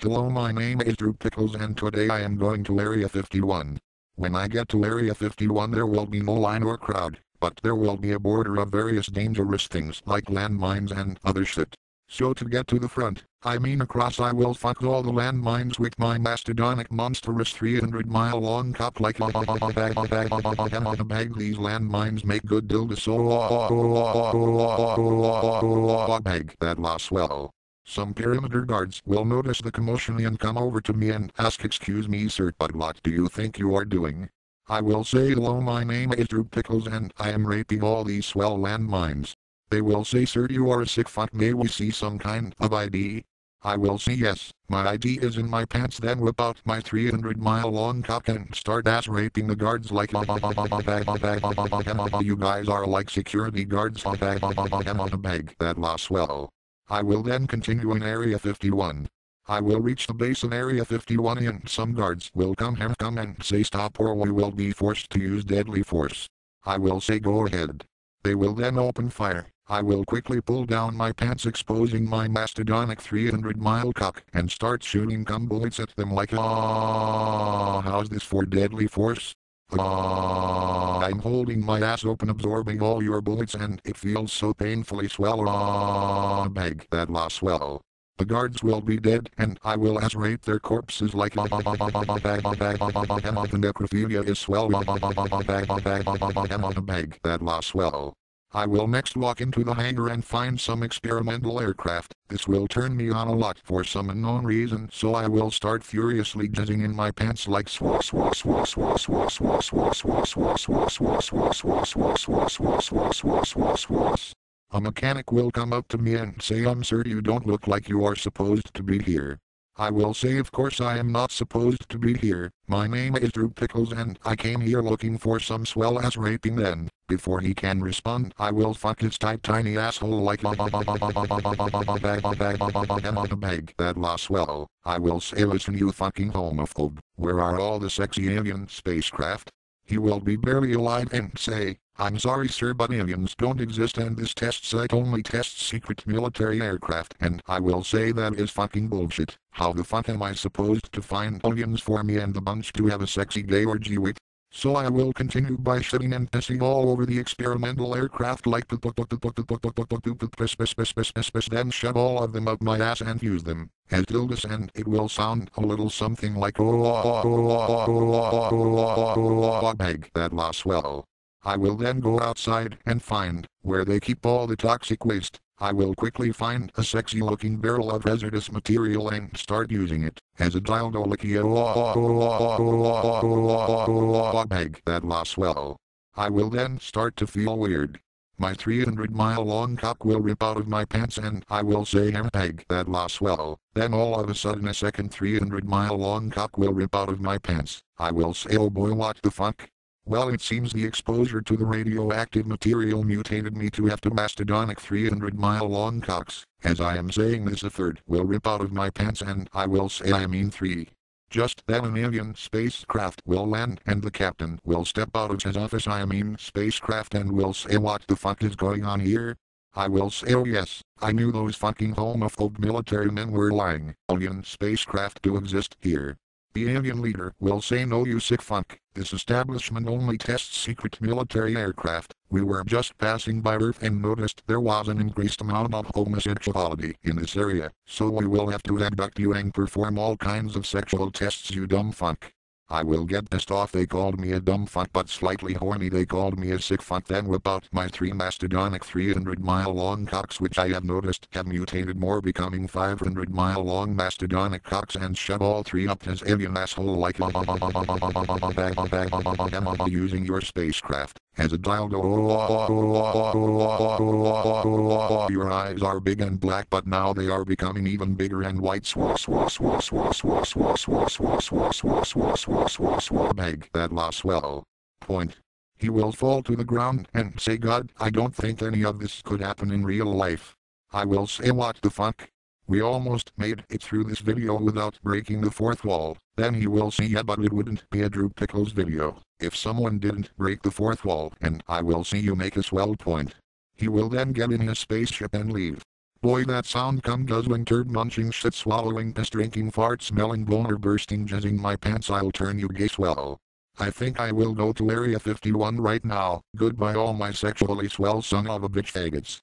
Hello, my name is Pickles and today I am going to Area 51. When I get to Area 51 there will be no line or crowd, but there will be a border of various dangerous things like landmines and other shit. So to get to the front, across, I will fuck all the landmines with my mastodonic monstrous 300-mile-long cock like a bag. These landmines make good dildo so bag that lasts well. Some perimeter guards will notice the commotion and come over to me and ask, "Excuse me sir, but what do you think you are doing?" I will say, "Hello, my name is Pickles and I am raping all these swell landmines." They will say, "Sir, you are a sick fuck, may we see some kind of ID?" I will say, "Yes, my ID is in my pants," then whip out my 300-mile-long cock and start ass raping the guards like you guys are like security guards bag that lasts well. I will then continue in Area 51. I will reach the base of Area 51 and some guards will come and say stop or we will be forced to use deadly force. I will say go ahead. They will then open fire. I will quickly pull down my pants exposing my mastodonic 300-mile cock and start shooting cum bullets at them like how's this for deadly force? I'm holding my ass open absorbing all your bullets and it feels so painfully swell bag that lasts well. The guards will be dead and I will ass rape their corpses like the necrophilia is swell bag that lasts well. I will next walk into the hangar and find some experimental aircraft. This will turn me on a lot for some unknown reason, so I will start furiously jizzing in my pants like A mechanic will come up to me and say, "Sir, you don't look like you are supposed to be here." I will say, "Of course I am not supposed to be here. My name is Pickles and I came here looking for some swell ass raping." Then, before he can respond, I will fuck his tight tiny asshole like bag that lasts well. I will say, "Listen, you fucking homophobe, where are all the sexy alien spacecraft?" He will be barely alive and say, "I'm sorry sir, but aliens don't exist and this test site only tests secret military aircraft." And I will say, "That is fucking bullshit. How the fuck am I supposed to find aliens for me and the bunch to have a sexy gay orgy with?" So I will continue by shitting and pissing all over the experimental aircraft like then shove all of them up my ass and use them as dildos, and it will sound a little something like bag that lasts well. I will then go outside and find where they keep all the toxic waste. I will quickly find a sexy looking barrel of hazardous material and start using it as a dildo like bag that lasts well. I will then start to feel weird. My 300-mile-long cock will rip out of my pants and I will say bag that lasts well. Then all of a sudden a second 300-mile-long cock will rip out of my pants. I will say, "Oh boy, what the fuck?" Well, it seems the exposure to the radioactive material mutated me to have two mastodonic 300-mile-long cocks. As I am saying this, a third will rip out of my pants and I will say, three. Just then an alien spacecraft will land and the captain will step out of his office spacecraft and will say, "What the fuck is going on here?" I will say, "Oh yes, I knew those fucking homophobe military men were lying. Alien spacecraft do exist here." The alien leader will say, "No, you sick fuck. This establishment only tests secret military aircraft. We were just passing by Earth and noticed there was an increased amount of homosexuality in this area, so we will have to abduct you and perform all kinds of sexual tests, you dumb fuck." I will get pissed off. They called me a dumb fuck but slightly horny. They called me a sick fuck. Then whip out my three mastodonic 300-mile-long cocks, which I have noticed have mutated more, becoming 500-mile-long mastodonic cocks, and shove all three up his alien asshole like using your spacecraft as a dildo. Your eyes are big and black, but now they are becoming even bigger and white. Bag that lasts well. Point. He will fall to the ground and say, "God, I don't think any of this could happen in real life." I will say, "What the fuck? We almost made it through this video without breaking the fourth wall." Then he will say, "Yeah, but it wouldn't be a Pickles video if someone didn't break the fourth wall," and I will see you make a swell point. He will then get in his spaceship and leave. Boy, that sound cum guzzling turd munching shit swallowing piss drinking fart smelling boner bursting jizzing my pants, I'll turn you gay swell. I think I will go to Area 51 right now. Goodbye all my sexually swell son of a bitch faggots.